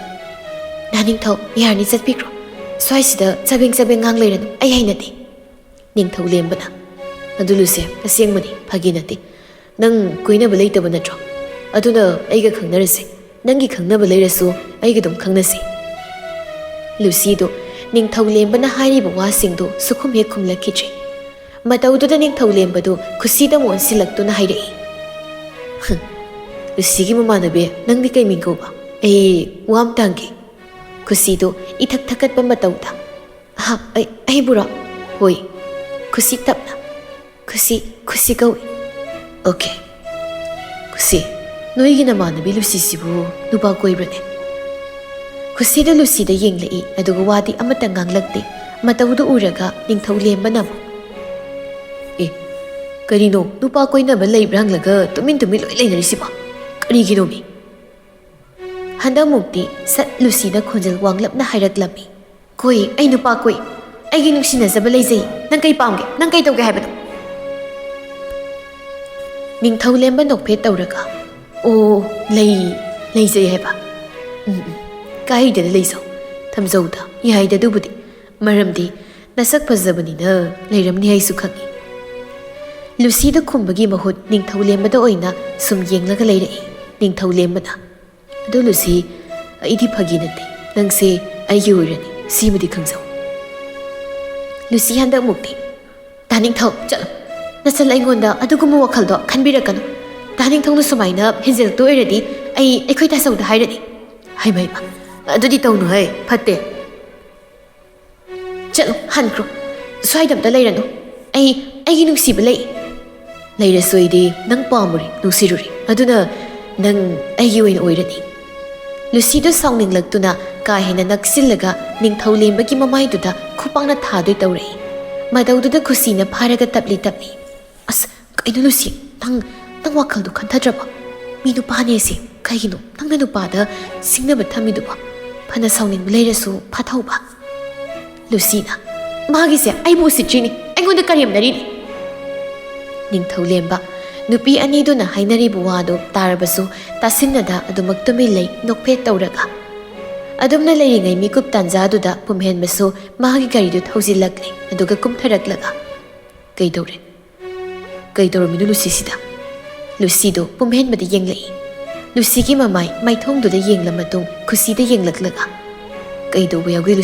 ꯗꯥꯅꯤꯡꯊꯧ ꯌꯥꯔꯅꯤ ꯆꯠꯄꯤꯈ꯭ꯔꯣ ꯁ꯭ꯋꯥꯏꯁꯤꯗ ꯆꯕꯦꯡ ꯆꯕꯦꯡ ꯉꯥꯡ ꯂꯩꯔꯅꯨ ꯑꯩ ꯍꯩꯅꯗꯦ ꯅꯤꯡꯊꯧꯂꯦꯝꯕꯅ ꯑꯗꯨ ꯂꯨꯁꯤ ꯑꯁꯦꯡꯕꯅꯤ ꯐꯥꯒꯤ ꯅꯠꯇꯦ ꯅꯪ ꯀꯣꯏꯅꯕ ꯂꯩꯇꯕ ꯅꯠꯇ꯭ꯔꯣ ꯑꯗꯨꯅ ꯑꯩꯒ ꯈꯪꯅꯔꯁꯤ ꯅꯪꯒꯤ ꯈꯪꯅꯕ ꯂꯩꯔꯁꯨ ꯑꯩꯒ ꯑꯗꯨꯝ ꯈꯪꯅꯁꯤ ꯂꯨꯁꯤꯗꯣ ꯅꯤꯡꯊꯧꯂꯦꯝꯕꯅ ꯍꯥꯏꯔꯤꯕ ꯋꯥꯁꯤꯡꯗꯣ ꯁꯨꯈꯨꯝ ꯍꯦꯛ ꯈꯨꯝꯂꯛꯈꯤꯗ꯭ꯔꯦ ꯃꯇꯧꯗꯨꯗ ꯅꯤꯡꯊꯧꯂꯦꯝꯕꯗꯣ ꯈꯨꯁꯤꯗ ꯑꯃꯨꯛ ꯑꯣꯟꯁꯤꯜꯂꯛꯇꯨꯅ ꯍꯥꯏꯔꯛꯏ ꯂꯨꯁꯤꯒꯤ ꯃꯃꯥꯟꯅꯕꯤ ꯅꯪꯗꯤ ꯀꯩ ꯃꯤꯡ ꯀꯧꯕ ꯑꯩ ꯋꯥ ꯑꯃ ꯇꯥꯡꯒꯦ ꯈꯨꯁꯤꯗꯣ ꯏꯊꯛ ꯊꯛꯀꯠꯄ ꯃꯇꯧꯗ ꯑꯩꯕꯨꯔꯣ ꯍꯣꯏ ꯈꯨꯁꯤ ꯇꯞꯅ ꯈꯨꯁꯤ ꯀꯧꯏ ꯑꯣꯀꯦ ꯈꯨꯁꯤ ꯅꯣꯏꯒꯤ ꯅꯃꯥꯟꯅꯕꯤ ꯂꯨꯁꯤꯁꯤꯕꯨ ꯅꯨꯄꯥ ꯀꯣꯏꯕ꯭ꯔꯅꯦ ꯈꯨꯁꯤꯗ ꯂꯨꯁꯤꯗ ꯌꯦꯡꯂꯛꯏ ꯑꯗꯨꯒ ꯋꯥꯗꯤ ꯑꯃꯠꯇ ꯉꯥꯡꯂꯛꯇꯦ ꯃꯇꯧꯗꯨ ꯎꯔꯒ ꯅꯤꯡꯊꯧꯂꯦꯝꯕꯅ ꯑꯃꯨꯛ ꯑꯦ ꯀꯔꯤꯅꯣ ꯅꯨꯄꯥ ꯀꯣꯏꯅꯕ ꯂꯩꯕ꯭ꯔꯥ ꯍꯪꯂꯒ ꯇꯨꯃꯤꯟ ꯂꯣꯏ ꯂꯩꯅꯔꯤꯁꯤꯕꯣ ꯀꯔꯤꯒꯤꯅꯣꯃꯤ ꯍꯟꯗꯛꯃꯨꯛꯇꯤ ꯁꯠ ꯂꯨꯁꯤꯅ ꯈꯣꯟꯖꯦꯜ ꯋꯥꯡꯂꯞꯅ ꯍꯥꯏꯔꯛꯂꯝꯃꯤ ꯀꯣꯏ ꯑꯩ ꯅꯨꯄꯥ ꯀꯣꯏ ꯑꯩꯒꯤ ꯅꯨꯡꯁꯤꯅꯖꯕ ꯂꯩꯖꯩ ꯅꯪ ꯀꯩ ꯄꯥꯝꯒꯦ ꯅꯪ ꯀꯩ ꯇꯧꯒꯦ ꯍꯥꯏꯕꯅꯣ ꯅꯤꯡꯊꯧꯂꯦꯝꯕ ꯅꯣꯛꯐꯦꯠ ꯇꯧꯔꯒ ꯑꯣ ꯂꯩꯖꯩ ꯍꯥꯏꯕ ꯀꯥꯏꯗꯅ ꯂꯩꯖꯧ ꯊꯝꯖꯧꯗ ꯌꯥꯏꯗ ꯑꯗꯨꯕꯨꯗꯤ ꯃꯔꯝꯗꯤ ꯅꯁꯛ ꯐꯖꯕꯅꯤꯅ ꯂꯩꯔꯝꯅꯤ ꯍꯥꯏꯁꯨ ꯈꯪꯉꯤ ꯂꯨꯁꯤꯗ ꯈꯨꯝꯕꯒꯤ ꯃꯍꯨꯠ ꯅꯤꯡꯊꯧꯂꯦꯝꯕꯗ ꯑꯣꯏꯅ ꯁꯨꯝ ꯌꯦꯡꯂꯒ ꯂꯩꯔꯛꯏ ꯅꯤꯡꯊꯧꯂꯦꯝꯕꯅ ꯑꯗꯨ ꯂꯨꯁꯤ ꯑꯩꯗꯤ ꯐꯥꯒꯤ ꯅꯠꯇꯦ ꯅꯪꯁꯦ ꯑꯩꯒꯤ ꯑꯣꯏꯔꯅꯤ ꯁꯤꯃꯗꯤ ꯈꯪꯖꯧ ꯂꯨꯁꯤ ꯍꯟꯗꯛꯃꯨꯛꯇꯤ ꯗꯥꯅꯤꯡꯊꯧ ꯆꯠꯂꯣ ꯅꯆꯜ ꯑꯩꯉꯣꯟꯗ ꯑꯗꯨꯒꯨꯝꯕ ꯋꯥꯈꯜꯗꯣ ꯈꯟꯕꯤꯔꯛꯀꯅꯨ ꯗꯥꯅꯤꯡꯊꯧꯅ ꯁꯨꯃꯥꯏꯅ ꯍꯦꯟꯖꯜꯂꯛꯇ ꯑꯣꯏꯔꯗꯤ ꯑꯩꯈꯣꯏ ꯇꯥꯆꯧꯗ ꯍꯥꯏꯔꯅꯤ ꯍꯩꯃ ꯑꯗꯨꯗꯤ ꯇꯧꯅꯨꯍꯦ ꯐꯠꯇꯦ ꯆꯠꯂꯣ ꯍꯟꯈ꯭ꯔꯣ ꯁ꯭ꯋꯥꯏꯗ ꯑꯝꯇ ꯂꯩꯔꯅꯨ ꯑꯩꯒꯤ ꯅꯨꯡꯁꯤꯕ ꯂꯩꯔꯁꯨ ꯑꯩꯗꯤ ꯅꯪ ꯄꯥꯝꯃꯨꯔꯦ ꯅꯨꯡꯁꯤꯔꯨꯔꯦ ꯑꯗꯨꯅ ꯅꯪ ꯑꯩꯒꯤ ꯑꯣꯏꯅ ꯑꯣꯏꯔꯅꯤ ꯂꯨꯁꯤꯗꯣ ꯁꯥꯎꯅꯤꯡꯂꯛꯇꯨꯅ ꯀꯥ ꯍꯦꯟꯅ ꯅꯛꯁꯤꯜꯂꯒ ꯅꯤꯡꯊꯧꯂꯦꯝꯕꯒꯤ ꯃꯃꯥꯏꯗꯨꯗ ꯈꯨꯄꯥꯛꯅ ꯊꯥꯗꯣꯏ ꯇꯧꯔꯛꯏ ꯃꯇꯧꯗꯨꯗ ꯈꯨꯁꯤꯅ ꯐꯥꯔꯒ ꯇꯞꯂꯤ ꯑꯁ ꯀꯩꯅꯣ ꯂꯨꯁꯤ ꯅꯪ ꯋꯥꯈꯜꯗꯣ ꯈꯟꯊꯗ꯭ꯔꯕꯣ ꯃꯤ ꯅꯨꯄꯥꯅꯦꯁꯦ ꯀꯩꯒꯤꯅꯣ ꯅꯪꯅ ꯅꯨꯄꯥꯗ ꯁꯤꯡꯅꯕ ꯊꯝꯃꯤꯗꯨꯕꯣ ꯐꯅ ꯁꯥꯎꯅꯤꯡꯕ ꯂꯩꯔꯁꯨ ꯐꯥꯊꯧꯕ ꯂꯨꯁꯤꯅ ꯃꯥꯒꯤꯁꯦ ꯑꯩꯕꯨ ꯎꯁꯤꯠꯇ꯭ꯔꯤꯅꯤ ꯑꯩꯉꯣꯟꯗ ꯀꯔꯦꯝꯅꯔꯤꯅꯤ ꯅꯤꯡꯊꯧꯂꯦꯝꯕ ꯅꯨꯄꯤ ꯑꯅꯤꯗꯨꯅ ꯍꯥꯏꯅꯔꯤꯕ ꯋꯥꯗꯣ ꯇꯥꯔꯕꯁꯨ ꯇꯥꯁꯤꯟꯅꯗ ꯑꯗꯨꯃꯛ ꯇꯨꯃꯤꯟ ꯂꯩ ꯅꯣꯛꯐꯦꯠ ꯇꯧꯔꯒ ꯑꯗꯨꯝꯅ ꯂꯩꯔꯤꯉꯩ ꯃꯤꯀꯨꯞ ꯇꯥꯟꯖꯥꯗꯨꯗ ꯄꯨꯝꯍꯦꯟꯕꯁꯨ ꯃꯥꯒꯤ ꯒꯥꯔꯤꯗꯨ ꯊꯧꯖꯤꯜꯂꯛꯂꯦ ꯑꯗꯨꯒ ꯀꯨꯝꯊꯔꯛꯂꯒ ꯀꯩꯗꯧꯔꯝꯃꯤꯅꯣ ꯂꯨꯁꯤꯁꯤꯗ ꯂꯨꯁꯤꯗꯣ ꯄꯨꯝꯍꯦꯟꯕꯗ ꯌꯦꯡꯂꯛꯏ ꯂꯨꯁꯤꯒꯤ ꯃꯃꯥꯏ ꯃꯥꯏꯊꯣꯡꯗꯨꯗ ꯌꯦꯡꯂ ꯃꯇꯨꯡ ꯈꯨꯁꯤꯗ ꯌꯦꯡꯂꯛꯂꯒ ꯀꯩꯗꯧꯕ ꯌꯥꯎꯒꯦ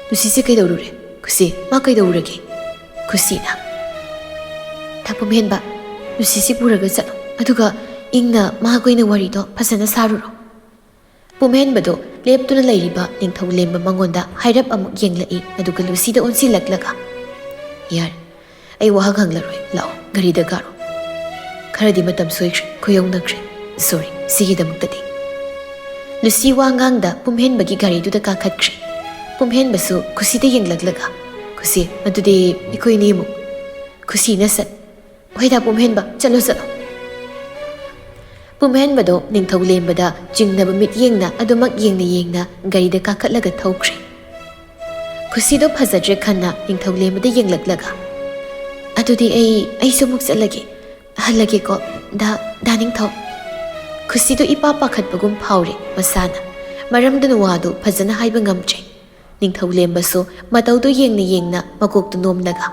ꯂꯨꯁꯤꯁꯦ ꯀꯩꯗꯧꯔꯨꯔꯦ ꯈꯨꯁꯤ ꯃꯥ ꯀꯩꯗꯧꯔꯒꯦ ꯈꯨꯁꯤꯅ ꯄꯨꯝꯍꯦꯟꯕ ꯂꯨꯁꯤꯁꯤ ꯄꯨꯔꯒ ꯆꯠꯂꯣ ꯑꯗꯨꯒ ꯏꯪꯅ ꯃꯥꯒ ꯋꯥꯔꯤꯗꯣ ꯐꯖꯅ ꯁꯥꯔꯨꯔꯣ ꯄꯨꯝꯍꯦꯟꯕꯗꯣ ꯂꯦꯞꯇꯨꯅ ꯂꯩꯔꯤꯕ ꯅꯤꯡꯊꯧꯂꯦꯝꯕ ꯃꯉꯣꯟꯗ ꯍꯥꯏꯔꯞ ꯑꯃꯨꯛ ꯌꯦꯡꯂꯛꯏ ꯑꯗꯨꯒ ꯂꯨꯁꯤꯗ ꯑꯣꯟꯁꯤꯜꯂꯛꯂꯒ ꯌꯥꯔꯦ ꯑꯩ ꯋꯥꯍꯪ ꯍꯪꯂꯔꯣꯏ ꯂꯥꯛꯑꯣ ꯒꯥꯔꯤꯗ ꯀꯥꯔꯣ ꯈꯔꯗꯤ ꯃꯇꯝ ꯁꯣꯏꯈ꯭ꯔꯦ ꯈꯨꯌꯧꯅꯈ꯭ꯔꯦ ꯁꯣꯔꯤ ꯁꯤꯒꯤꯗꯃꯛꯇꯗꯤ ꯂꯨꯁꯤ ꯋꯥ ꯉꯥꯡꯗ ꯄꯨꯝꯍꯦꯟꯕꯒꯤ ꯒꯥꯔꯤꯗꯨꯗ ꯀꯥꯈꯠꯈ꯭ꯔꯦ ꯄꯨꯝꯍꯦꯟꯕꯁꯨ ꯈꯨꯁꯤꯗ ꯌꯦꯡꯂꯛꯂꯒ ꯈꯨꯁꯤ ꯑꯗꯨꯗꯤ ꯑꯩꯈꯣꯏꯅꯤ ꯑꯃꯨꯛ ꯈꯨꯁꯤꯅ ꯁꯠ ꯍꯣꯏꯗ ꯄꯨꯝꯍꯦꯟꯕ ꯆꯠꯂꯣ ꯄꯨꯝꯍꯦꯟꯕꯗꯣ ꯅꯤꯡꯊꯧꯂꯦꯝꯕꯗ ꯆꯤꯡꯅꯕ ꯃꯤꯠꯌꯦꯡꯅ ꯑꯗꯨꯃꯛ ꯌꯦꯡꯅ ꯒꯥꯔꯤꯗ ꯀꯥꯈꯠꯂꯒ ꯊꯧꯈ꯭ꯔꯦ ꯈꯨꯁꯤꯗꯣ ꯐꯖꯗ꯭ꯔꯦ ꯈꯟꯅ ꯅꯤꯡꯊꯧꯂꯦꯝꯕꯗ ꯌꯦꯡꯂꯛꯂꯒ ꯑꯗꯨꯗꯤ ꯑꯩꯁꯨ ꯑꯃꯨꯛ ꯍꯜꯂꯒꯦꯀꯣ ꯗꯥꯅꯤꯡꯊꯧ ꯈꯨꯁꯤꯗꯣ ꯏꯄꯥ ꯄꯥꯈꯠꯄꯒꯨꯝ ꯐꯥꯎꯔꯦ ꯃꯁꯥꯅ ꯃꯔꯝꯗꯨꯅ ꯋꯥꯗꯨ ꯐꯖꯅ ꯍꯥꯏꯕ ꯉꯝꯗ꯭ꯔꯦ ꯅꯤꯡꯊꯧꯂꯦꯝꯕꯁꯨ ꯃꯇꯧꯗꯣ ꯌꯦꯡꯅ ꯃꯀꯣꯛꯇꯨ ꯅꯣꯝꯂꯒ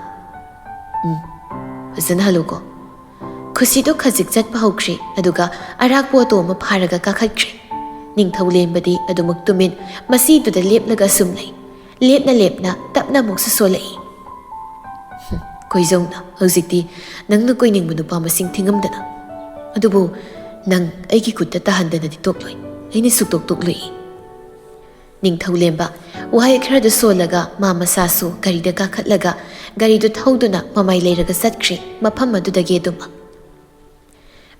ꯐꯖꯅ ꯍꯜꯂꯨꯀꯣ ꯈꯨꯁꯤꯗꯣ ꯈꯖꯤꯛ ꯆꯠꯄ ꯍꯧꯈ꯭ꯔꯦ ꯑꯗꯨꯒ ꯑꯔꯥꯛꯄ ꯑꯣꯇꯣ ꯑꯃ ꯐꯥꯔꯒ ꯀꯥꯈꯠꯈ꯭ꯔꯦ ꯅꯤꯡꯊꯧꯂꯦꯝꯕꯗꯤ ꯑꯗꯨꯃꯛ ꯇꯨꯃꯤꯟ ꯃꯁꯤꯗꯨꯗ ꯂꯦꯞꯂꯒ ꯁꯨꯝ ꯂꯩ ꯂꯦꯞꯅ ꯇꯞꯅ ꯑꯃꯨꯛꯁꯨ ꯁꯣꯜꯂꯛꯏ ꯀꯣꯏꯖꯧꯅ ꯍꯧꯖꯤꯛꯇꯤ ꯅꯪꯅ ꯀꯣꯏꯅꯤꯡꯕ ꯅꯨꯄꯥ ꯃꯁꯤꯡ ꯊꯤꯉꯝꯗꯅ ꯑꯗꯨꯕꯨ ꯅꯪ ꯑꯩꯒꯤ ꯈꯨꯠꯇ ꯇꯥꯍꯟꯗꯅꯗꯤ ꯇꯣꯛꯂꯣꯏ ꯑꯩꯅ ꯁꯨꯛꯇꯣꯛ ꯇꯣꯛꯂꯣꯏ ꯅꯤꯡꯊꯧꯂꯦꯝꯕ ꯋꯥꯍꯩ ꯈꯔꯗ ꯁꯣꯜꯂꯒ ꯃꯥ ꯃꯁꯥꯁꯨ ꯒꯥꯔꯤꯗ ꯀꯥꯈꯠꯂꯒ ꯒꯥꯔꯤꯗꯨ ꯊꯧꯗꯨꯅ ꯃꯃꯥꯏ ꯂꯩꯔꯒ ꯆꯠꯈ꯭ꯔꯦ ꯃꯐꯝ ꯑꯗꯨꯗꯒꯤ ꯑꯗꯨꯃꯛ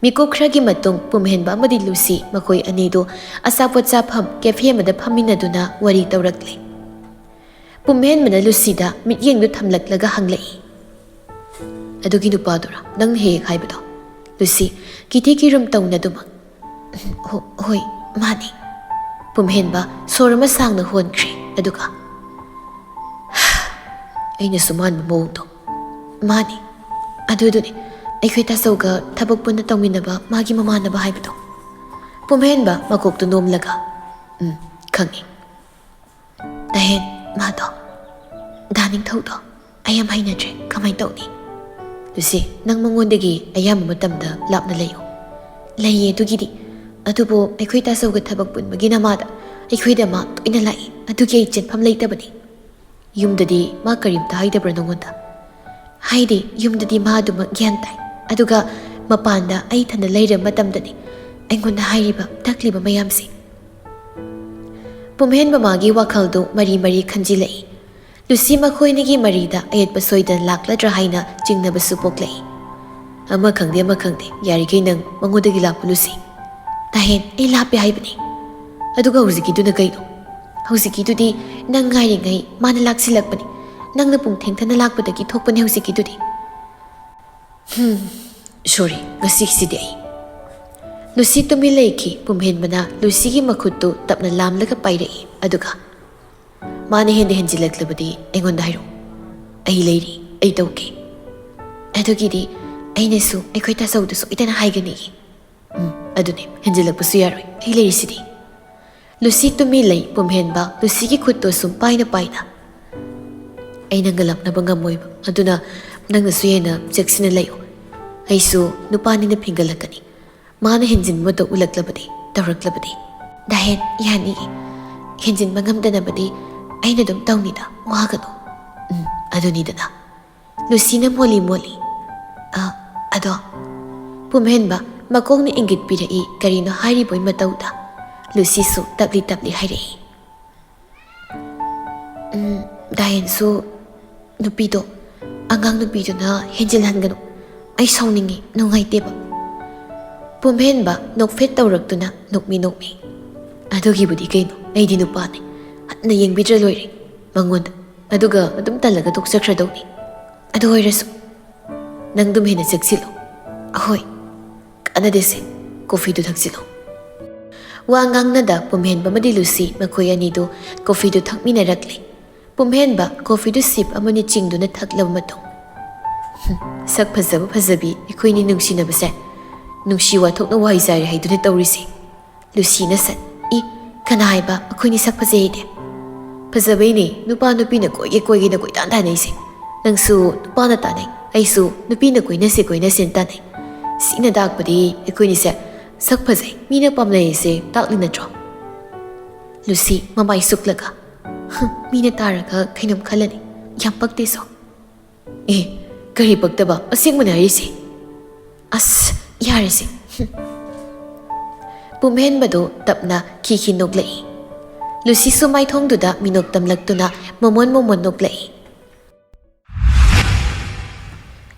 ꯃꯤꯀꯨꯞ ꯈꯔꯒꯤ ꯃꯇꯨꯡ ꯄꯨꯝꯍꯦꯟꯕ ꯑꯃꯗꯤ ꯂꯨꯁꯤ ꯃꯈꯣꯏ ꯑꯅꯤꯗꯨ ꯑꯆꯥꯄꯣꯠ ꯆꯥꯐꯝ ꯀꯦꯐꯦ ꯑꯃꯗ ꯐꯝꯃꯤꯟꯅꯗꯨꯅ ꯋꯥꯔꯤ ꯇꯧꯔꯛꯂꯦ ꯄꯨꯝꯍꯦꯟꯕꯅ ꯂꯨꯁꯤꯗ ꯃꯤꯠꯌꯦꯡꯗꯨ ꯊꯝꯂꯛꯂꯒ ꯍꯪꯂꯛꯏ ꯑꯗꯨꯒꯤ ꯅꯨꯄꯥꯗꯨꯔꯥ ꯅꯪꯅ ꯍꯦꯛ ꯍꯥꯏꯕꯗꯣ ꯂꯨꯁꯤ ꯀꯤꯊꯤ ꯀꯤꯔꯨꯝ ꯇꯧꯅꯗꯨꯃꯛ ꯍꯣꯏ ꯃꯥꯅꯤ ꯄꯨꯝꯍꯦꯟꯕ ꯁꯣꯔ ꯑꯃ ꯁꯥꯡꯅ ꯍꯣꯟꯈ꯭ꯔꯦ ꯑꯗꯨꯒ ꯑꯩꯅꯁꯨ ꯃꯥꯟꯕ ꯃꯑꯣꯡꯗꯣ ꯃꯥꯅꯤ ꯑꯗꯨꯗꯨꯅꯤ ꯑꯩꯈꯣꯏ ꯇꯥꯆꯧꯒ ꯊꯕꯛ ꯄꯨꯟꯅ ꯇꯧꯃꯤꯟꯅꯕ ꯃꯥꯒꯤ ꯃꯃꯥꯟꯅꯕ ꯍꯥꯏꯕꯗꯣ ꯄꯨꯝꯍꯦꯟꯕ ꯃꯀꯣꯛꯇꯨ ꯅꯣꯝꯂꯒ ꯈꯪꯉꯤ ꯇꯍꯦꯟ ꯃꯥꯗꯣ ꯗꯥꯅꯤꯡꯊꯧꯗꯣ ꯑꯩ ꯌꯥꯝ ꯍꯩꯅꯗ꯭ꯔꯦ ꯀꯃꯥꯏꯅ ꯇꯧꯅꯤ ꯂꯨꯁꯤ ꯅꯪ ꯃꯉꯣꯟꯗꯒꯤ ꯑꯌꯥꯝꯕ ꯃꯇꯝꯗ ꯂꯥꯞꯅ ꯂꯩꯌꯨ ꯂꯩꯌꯦ ꯑꯗꯨꯒꯤꯗꯤ ꯑꯗꯨꯕꯨ ꯑꯩꯈꯣꯏ ꯇꯥꯆꯧꯒ ꯊꯕꯛ ꯄꯨꯟꯕꯒꯤ ꯅꯃꯥꯗ ꯑꯩꯈꯣꯏꯗ ꯃꯥ ꯇꯣꯏꯅ ꯂꯥꯛꯏ ꯑꯗꯨꯒꯤ ꯑꯩ ꯆꯦꯟꯐꯝ ꯂꯩꯇꯕꯅꯤ ꯌꯨꯝꯗꯗꯤ ꯃꯥ ꯀꯔꯤꯝꯇ ꯍꯥꯏꯗꯕ꯭ꯔꯥ ꯅꯉꯣꯟꯗ ꯍꯥꯏꯗꯤ ꯌꯨꯝꯗꯗꯤ ꯃꯥ ꯑꯗꯨꯃꯛ ꯒ꯭ꯌꯥꯟ ꯇꯥꯏ ꯑꯗꯨꯒ ꯃꯄꯥꯟꯗ ꯑꯩ ꯏꯊꯟꯗ ꯂꯩꯔꯕ ꯃꯇꯝꯗꯅꯤ ꯑꯩꯉꯣꯟꯗ ꯍꯥꯏꯔꯤꯕ ꯇꯥꯛꯂꯤꯕ ꯃꯌꯥꯝꯁꯤ ꯄꯨꯝꯍꯦꯟꯕ ꯃꯥꯒꯤ ꯋꯥꯈꯜꯗꯨ ꯃꯔꯤ ꯃꯔꯤ ꯈꯟꯖꯤꯜꯂꯛꯏ ꯂꯨꯁꯤ ꯃꯈꯣꯏꯅꯤꯒꯤ ꯃꯔꯤꯗ ꯑꯌꯦꯠꯄ ꯁꯣꯏꯗꯅ ꯂꯥꯛꯂꯗ꯭ꯔꯥ ꯍꯥꯏꯅ ꯆꯤꯡꯅꯕꯁꯨ ꯄꯣꯛꯂꯛꯏ ꯑꯃ ꯈꯪꯗꯦ ꯌꯥꯔꯤꯈꯩ ꯅꯪ ꯃꯉꯣꯟꯗꯒꯤ ꯂꯥꯞꯄ ꯂꯨꯁꯤ ꯇꯍꯦꯟ ꯑꯩ ꯂꯥꯞꯄꯦ ꯍꯥꯏꯕꯅꯤ ꯑꯗꯨꯒ ꯍꯧꯖꯤꯛꯀꯤꯗꯨꯅ ꯀꯩꯅꯣ ꯍꯧꯖꯤꯛꯀꯤꯗꯨꯗꯤ ꯅꯪ ꯉꯥꯏꯔꯤꯉꯩ ꯃꯥꯅ ꯂꯥꯛꯁꯤꯜꯂꯛꯄꯅꯤ ꯅꯪꯅ ꯄꯨꯡ ꯊꯦꯡꯊꯅ ꯂꯥꯛꯄꯗꯒꯤ ꯊꯣꯛꯄꯅꯤ ꯍꯧꯖꯤꯛꯀꯤꯗꯨꯗꯤ ꯁꯣꯔꯤ ꯉꯁꯤꯒꯤꯁꯤꯗꯤ ꯑꯩ ꯂꯨꯁꯤ ꯇꯨꯃꯤꯟ ꯂꯩꯈꯤ ꯄꯨꯝꯍꯦꯟꯕꯅ ꯂꯨꯁꯤꯒꯤ ꯃꯈꯨꯠꯇꯨ ꯇꯞꯅ ꯂꯥꯝꯂꯒ ꯄꯥꯏꯔꯛꯏ ꯑꯗꯨꯒ ꯃꯥꯅ ꯍꯦꯟꯖꯤꯜꯂꯛꯂꯕꯗꯤ ꯑꯩꯉꯣꯟꯗ ꯍꯥꯏꯔꯛꯎ ꯑꯩ ꯂꯩꯔꯤ ꯑꯩ ꯇꯧꯒꯦ ꯑꯗꯨꯒꯤꯗꯤ ꯑꯩꯅꯁꯨ ꯑꯩꯈꯣꯏ ꯇꯥꯆꯧꯗ ꯁꯣꯏꯗꯅ ꯍꯥꯏꯒꯅꯤ ꯑꯗꯨꯅꯦ ꯍꯦꯟꯖꯤꯜꯂꯛꯄꯁꯨ ꯌꯥꯔꯣꯏ ꯑꯩ ꯂꯩꯔꯤꯁꯤꯗꯤ ꯂꯨꯁꯤ ꯇꯨꯃꯤꯟ ꯂꯩ ꯄꯨꯝꯍꯦꯟꯕ ꯂꯨꯁꯤꯒꯤ ꯈꯨꯠꯇꯨ ꯁꯨꯝ ꯄꯥꯏꯅ ꯑꯩꯅ ꯉꯂꯛꯅꯕ ꯉꯝꯃꯣꯏꯕ ꯑꯗꯨꯅ ꯅꯪꯅꯁꯨ ꯍꯦꯟꯅ ꯆꯦꯛꯁꯤꯟꯅ ꯂꯩꯌꯨ ꯑꯩꯁꯨ ꯅꯨꯄꯥꯅꯤꯅ ꯐꯤꯡꯒꯜꯂꯛꯀꯅꯤ ꯃꯥꯅ ꯍꯦꯟꯖꯤꯟꯕꯗꯣ ꯎꯠꯂꯛꯂꯕꯗꯤ ꯇꯧꯔꯛꯂꯕꯗꯤ ꯗꯍꯦꯟ ꯌꯥꯅꯤꯌꯦ ꯍꯦꯟꯖꯤꯟꯕ ꯉꯝꯗꯅꯕꯗꯤ ꯑꯩꯅ ꯑꯗꯨꯝ ꯇꯧꯅꯤꯗ ꯋꯥꯒꯅꯨ ꯑꯗꯨꯅꯤꯗꯅ ꯂꯨꯁꯤꯅ ꯃꯣꯜꯂꯤ ꯑꯗꯣ ꯄꯨꯝꯍꯦꯟꯕ ꯃꯀꯣꯛꯅ ꯏꯪꯒꯤꯠ ꯄꯤꯔꯛꯏ ꯀꯔꯤꯅꯣ ꯍꯥꯏꯔꯤꯕꯣꯏ ꯃꯇꯧꯗ ꯂꯨꯁꯤꯁꯨ ꯇꯞꯂꯤ ꯍꯥꯏꯔꯛꯏ ꯗꯥꯌꯦꯟꯁꯨ ꯅꯨꯄꯤꯗꯣ ꯑꯉꯥꯡ ꯅꯨꯄꯤꯗꯨꯅ ꯍꯦꯟꯖꯤꯜꯍꯟꯒꯅꯨ ꯑꯩ ꯁꯥꯎꯅꯤꯡꯉꯤ ꯅꯨꯡꯉꯥꯏꯇꯦꯕ ꯄꯨꯝꯍꯦꯟꯕ ꯅꯣꯛꯐꯦꯠ ꯇꯧꯔꯛꯇꯨꯅ ꯅꯣꯛꯃꯤ ꯑꯗꯨꯒꯤꯕꯨꯗꯤ ꯀꯩꯅꯣ ꯑꯩꯗꯤ ꯅꯨꯄꯥꯅꯤ ꯍꯟꯅ ꯌꯦꯡꯕꯤꯗ꯭ꯔ ꯂꯣꯏꯔꯦ ꯃꯉꯣꯟꯗ ꯑꯗꯨꯒ ꯑꯗꯨꯝ ꯇꯜꯂꯒ ꯇꯣꯛꯆꯈ꯭ꯔꯗꯧꯅꯤ ꯑꯗꯨ ꯑꯣꯏꯔꯁꯨ ꯅꯪ ꯑꯗꯨꯝ ꯍꯦꯟꯅ ꯆꯦꯛꯁꯤꯜꯂꯣ ꯑꯍꯣꯏ ꯀꯥꯟꯅꯗꯦꯁꯦ ꯀꯣꯐꯤꯗꯨ ꯊꯛꯆꯤꯜꯂꯣ ꯋꯥ ꯉꯥꯡꯅꯗ ꯄꯨꯝꯍꯦꯟꯕ ꯑꯃꯗꯤ ꯂꯨꯁꯤ ꯃꯈꯣꯏ ꯑꯅꯤꯗꯨ ꯀꯣꯐꯤꯗꯨ ꯊꯛꯃꯤꯟꯅꯔꯛꯂꯦ ꯄꯨꯝꯍꯦꯟꯕ ꯀꯣꯐꯤꯗꯨ ꯁꯤꯞ ꯑꯃꯅꯤ ꯆꯤꯡꯗꯨꯅ ꯊꯛꯂꯕ ꯃꯇꯨꯡ ꯁꯛ ꯐꯖꯕꯤ ꯑꯩꯈꯣꯏꯅꯤ ꯅꯨꯡꯁꯤꯅꯕꯁꯦ ꯅꯨꯡꯁꯤ ꯋꯥꯊꯣꯛꯅ ꯋꯥꯍꯩ ꯆꯥꯔꯦ ꯍꯥꯏꯗꯨꯅ ꯇꯧꯔꯤꯁꯤ ꯂꯨꯁꯤꯅ ꯁꯠ ꯀꯅꯥ ꯍꯥꯏꯕ ꯑꯩꯈꯣꯏꯅꯤ ꯁꯛ ꯐꯖꯩ ꯍꯥꯏꯗꯦ ꯐꯖꯕꯩꯅꯦ ꯅꯨꯄꯥ ꯅꯨꯄꯤꯅ ꯀꯣꯏꯒꯦꯅ ꯀꯣꯏꯇꯥꯟ ꯇꯥꯟꯅꯩꯁꯦ ꯅꯪꯁꯨ ꯅꯨꯄꯥꯅ ꯇꯥꯟꯅꯩ ꯑꯩꯁꯨ ꯅꯨꯄꯤꯅ ꯀꯣꯏꯅꯁꯦꯅ ꯇꯥꯟꯅꯩ ꯁꯤꯅ ꯇꯥꯛꯄꯗꯤ ꯑꯩꯈꯣꯏꯅꯤꯁꯦ ꯁꯛ ꯐꯖꯩ ꯃꯤꯅ ꯄꯥꯝꯅꯩꯁꯦ ꯇꯥꯛꯂꯤ ꯅꯠꯇ꯭ꯔꯣ ꯂꯨꯁꯤ ꯃꯃꯥꯏ ꯁꯨꯛꯂꯒ ꯃꯤꯅ ꯇꯥꯔꯒ ꯀꯩꯅꯣꯝ ꯈꯜꯂꯅꯤ ꯌꯥꯝ ꯄꯛꯇꯦꯁꯣ ꯀꯔꯤ ꯄꯛꯇꯕ ꯑꯁꯦꯡꯕꯅ ꯍꯥꯏꯔꯤꯁꯦ ꯑꯁ ꯌꯥꯔꯦꯁꯦ ꯄꯨꯝꯍꯦꯟꯕꯗꯣ ꯇꯞꯅ ꯈꯤꯈꯤ ꯅꯣꯛꯂꯛꯏ ꯂꯨꯁꯤꯁꯨ ꯃꯥꯏꯊꯣꯡꯗꯨꯗ ꯃꯤꯅꯣꯛ ꯇꯝꯂꯛꯇꯨꯅ ꯃꯣꯃꯣꯟ ꯅꯣꯛꯂꯛꯏ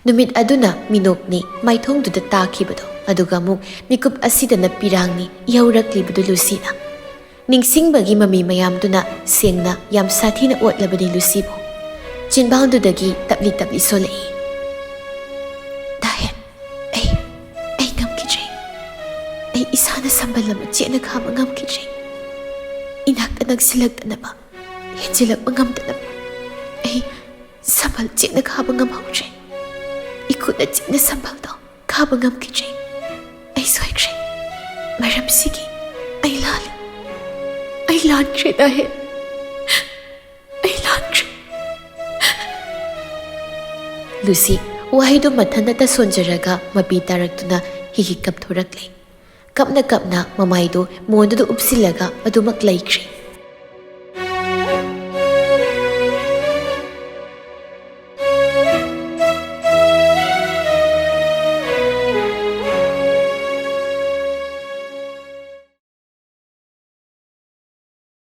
ꯅꯨꯃꯤꯠ ꯑꯗꯨꯅ ꯃꯤꯅꯣꯛꯅꯤ ꯃꯥꯏꯊꯣꯡꯗꯨꯗ ꯇꯥꯈꯤꯕꯗꯣ ꯑꯗꯨꯒ ꯑꯃꯨꯛ ꯃꯤꯀꯨꯞ ꯑꯁꯤꯗꯅ ꯄꯤꯔꯥꯡꯅꯤ ꯌꯧꯔꯛꯂꯤꯕꯗꯨ ꯂꯨꯁꯤꯅ ꯅꯤꯡꯁꯤꯡꯕꯒꯤ ꯃꯃꯤ ꯃꯌꯥꯝꯗꯨꯅ ꯁꯦꯡꯅ ꯌꯥꯝ ꯁꯥꯊꯤꯅ ꯑꯣꯠꯂꯕꯅꯤ ꯂꯨꯁꯤꯕꯨ ꯆꯤꯟꯕꯥꯡꯗꯨꯗꯒꯤ ꯇꯞꯂꯤ ꯁꯣꯜꯂꯛꯏ ꯗꯥꯍꯦꯟ ꯑꯩ ꯉꯝꯈꯤꯗ꯭ꯔꯦ ꯑꯩ ꯏꯁꯥꯅ ꯁꯝꯕꯜ ꯑꯃ ꯆꯦꯠꯅ ꯈꯥꯕ ꯉꯝꯈꯤꯗ꯭ꯔꯦ ꯏꯅꯥꯛꯇ ꯅꯛꯁꯤꯜꯂꯛꯇꯅꯕ ꯍꯦꯟꯖꯤꯜꯂꯛꯄ ꯉꯝꯗꯅꯕ ꯑꯩ ꯁꯝꯕꯜ ꯆꯦꯠꯅ ꯈꯥꯕ ꯉꯝꯍꯧꯗ꯭ꯔꯦ ꯏꯈꯨꯠꯅ ꯆꯤꯛꯅ ꯁꯝꯕꯜꯗꯣ ꯈꯥꯕ ꯉꯝꯈꯤꯗ꯭ꯔꯦ ꯑꯩ ꯁꯣꯏꯈ꯭ꯔꯦ ꯃꯔꯝꯁꯤꯒꯤ ꯑꯩ ꯂꯥꯟꯈ꯭ꯔꯦ ꯗꯥꯍꯦꯟ ꯑꯩ ꯂꯥꯟꯈ꯭ꯔꯦ ꯂꯨꯁꯤ ꯋꯥꯍꯩꯗꯨ ꯃꯊꯟꯇ ꯁꯣꯟꯖꯔꯒ ꯃꯄꯤ ꯇꯥꯔꯛꯇꯨꯅ ꯍꯤꯍꯤ ꯀꯞꯊꯣꯔꯛꯂꯦ ꯀꯞꯅ ꯃꯃꯥꯏꯗꯨ ꯃꯣꯟꯗꯨꯗ ꯎꯞꯁꯤꯜꯂꯒ ꯑꯗꯨꯃꯛ ꯂꯩꯈ꯭ꯔꯦ